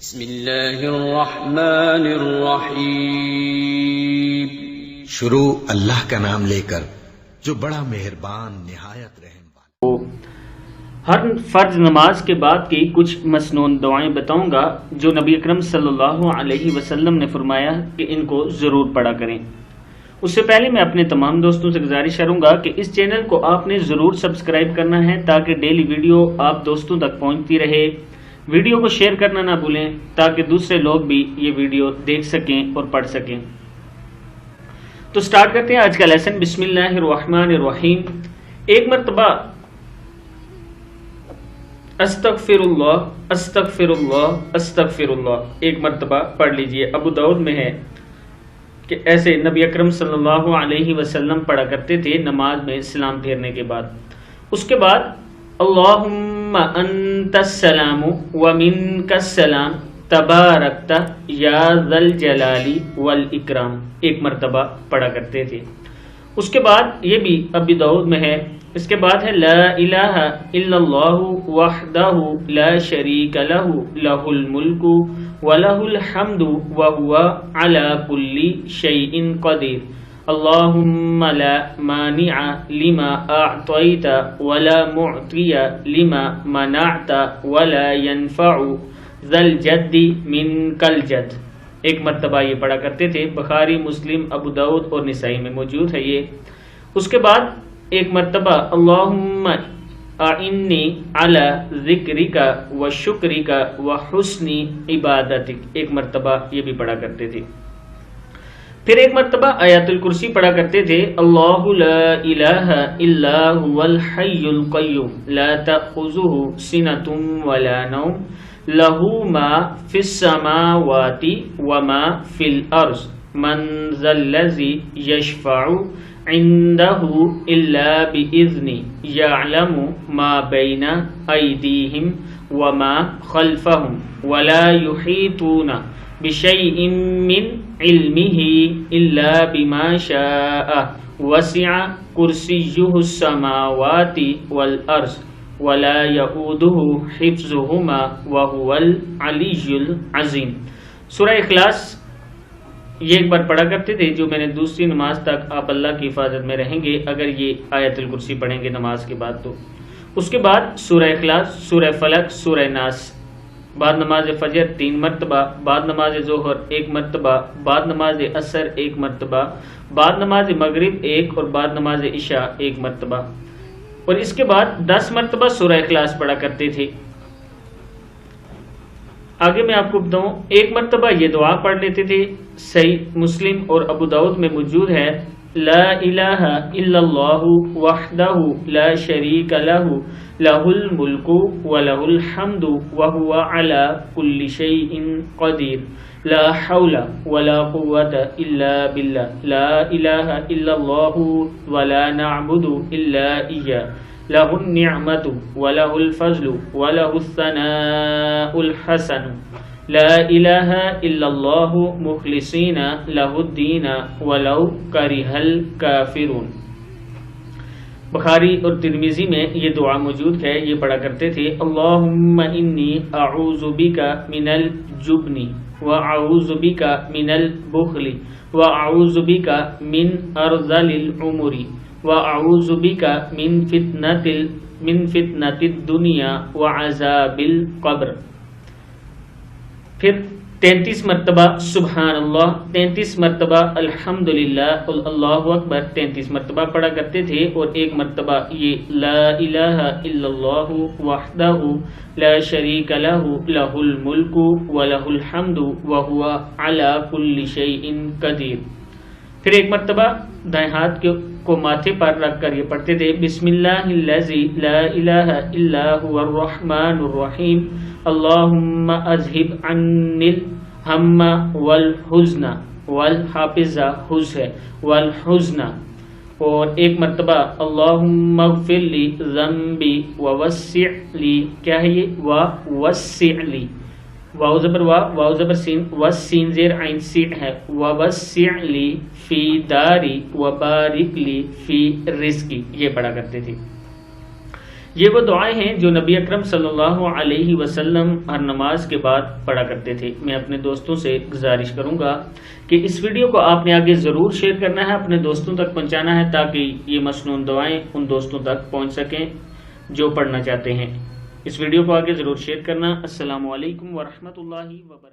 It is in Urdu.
بسم اللہ الرحمن الرحیم۔ شروع اللہ کا نام لے کر جو بڑا مہربان نہایت رحم والا۔ ہر فرض نماز کے بعد کی کچھ مسنون دعائیں بتاؤں گا جو نبی اکرم صلی اللہ علیہ وسلم نے فرمایا کہ ان کو ضرور پڑھا کریں۔ اس سے پہلے میں اپنے تمام دوستوں سے گزارش کروں گا کہ اس چینل کو آپ نے ضرور سبسکرائب کرنا ہے تاکہ ڈیلی ویڈیو آپ دوستوں تک پہنچتی رہے۔ ویڈیو کو شیئر کرنا نہ بھولیں تاکہ دوسرے لوگ بھی یہ ویڈیو دیکھ سکیں اور پڑھ سکیں۔ تو سٹارٹ کرتے ہیں آج کا لیسن۔ بسم اللہ الرحمن الرحیم۔ ایک مرتبہ استغفر اللہ استغفر اللہ استغفر اللہ ایک مرتبہ پڑھ لیجئے۔ ابو داؤد میں ہے کہ ایسے نبی اکرم صلی اللہ علیہ وسلم پڑھا کرتے تھے نماز میں سلام پھیرنے کے بعد۔ اس کے بعد اللہم انت السلام ومنک السلام تبارکت یا ذا الجلال والاکرام ایک مرتبہ پڑھا کرتے تھے۔ اس کے بعد یہ بھی ابی داؤد میں ہے۔ اس کے بعد ہے لا الہ الا اللہ وحدہ لا شریک لہ لہ الملک وَلَهُ الْحَمْدُ وَهُوَ عَلَى كُلِّ شَيْءٍ قَدِيرٌ اللهم لا مانع لما أعطيت ولا معطي لما منعت ولا ينفع ذا الجد منك الجد ایک مرتبہ یہ پڑھا کرتے تھے۔ بخاری، مسلم، ابو داؤد اور نسائی میں موجود ہے یہ۔ اس کے بعد ایک مرتبہ اللهم اعنی علی ذکرک و شکرک و حسن عبادتک ایک مرتبہ یہ بھی پڑھا کرتے تھے۔ پھر ایک مرتبہ آیات الکرسی پڑھا کرتے تھے۔ اللہ لا الہ الا هو الحی القیوم لا تأخذہ سنۃ ولا نوم لہ ما فی السماوات وما فی الارض من ذا الذی یشفع عنده الا باذنه يعلم ما بين ايديهم وما خلفهم ولا يحيطون بشيء من علمه الا بما شاء وسع كرسيه السماوات والارض ولا يؤوده حفظهما وهو العلي العظيم۔ سورہ اخلاص یہ ایک بار پڑھا کرتے تھے جو میں نے دوسری نماز تک آپ اللہ کی حفاظت میں رہیں گے اگر یہ آیت الکرسی پڑھیں گے نماز کے بعد تو۔ اس کے بعد سورہ اخلاص، سورہ فلق، سورہ ناس، بعد نماز فجر 3 مرتبہ، بعد نماز ظہر 1 مرتبہ، بعد نماز عصر 1 مرتبہ، بعد نماز مغرب 1 اور بعد نماز عشاء 1 مرتبہ، اور اس کے بعد 10 مرتبہ سورہ اخلاص پڑھا کرتے تھے۔ آگے میں آپ کو بتاؤں، 1 مرتبہ یہ دعا پڑھ لیتے تھے۔ صحیح مسلم اور ابو داؤد میں موجود ہے لا الہ الا اللہ وحدہ لا شریک لہ لہ الملک ولہ الحمد وہو علی کل شیء قدیر لا حول ولا قوة الا باللہ لا الہ الا اللہ ولا نعبد الا ایہ لہ النعمت ولہ الفضل ولہ الثناء الحسن لا الہ الا اللہ مخلصین لہ الدین ولو کرہ الکافرون۔ بخاری اور ترمذی میں یہ دعا موجود ہے، یہ پڑھا کرتے تھے اللہم انی اعوذ بک من الجبن واعوذ بک من البخل واعوذ بک من ارذل العمر واعوذ بک من فتنۃ الدنیا وعذاب القبر۔ پھر 33 مرتبہ سبحان اللہ، 33 مرتبہ الحمدللہ اللہ اکبر 33 مرتبہ پڑھا کرتے تھے، اور 1 مرتبہ یہ لا الہ الا اللہ وحدہ لا شریک لہ لہ الملک ولہ الحمد وہو علی کل شیء قدیر۔ پھر 1 مرتبہ دائیں ہاتھ کو ماتھے پر رکھ کر یہ پڑھتے تھے بسم اللہ الذی لا الہ الا هو الرحمن الرحیم اللہم اذہب عنی الہم والحزن والحافظ حز ہے والحزن، اور 1 مرتبہ اللہم اغفر لی ذنبی ووسع لی کیا ہے یہ ووسع لی واو زبر واو زبر سین والسین زیر عین سین ہے ووسع لی فی داری وبارک لی فی رزقی یہ پڑھا کرتے تھے۔ یہ وہ دعائیں ہیں جو نبی اکرم صلی اللہ علیہ وسلم ہر نماز کے بعد پڑھا کرتے تھے۔ میں اپنے دوستوں سے گزارش کروں گا کہ اس ویڈیو کو آپ نے آگے ضرور شیئر کرنا ہے، اپنے دوستوں تک پہنچانا ہے تاکہ یہ مسنون دعائیں ان دوستوں تک پہنچ سکیں جو پڑھنا چاہتے ہیں۔ اس ویڈیو کو آگے ضرور شیئر کرنا۔ السلام علیکم ورحمۃ اللہ وبرکاتہ۔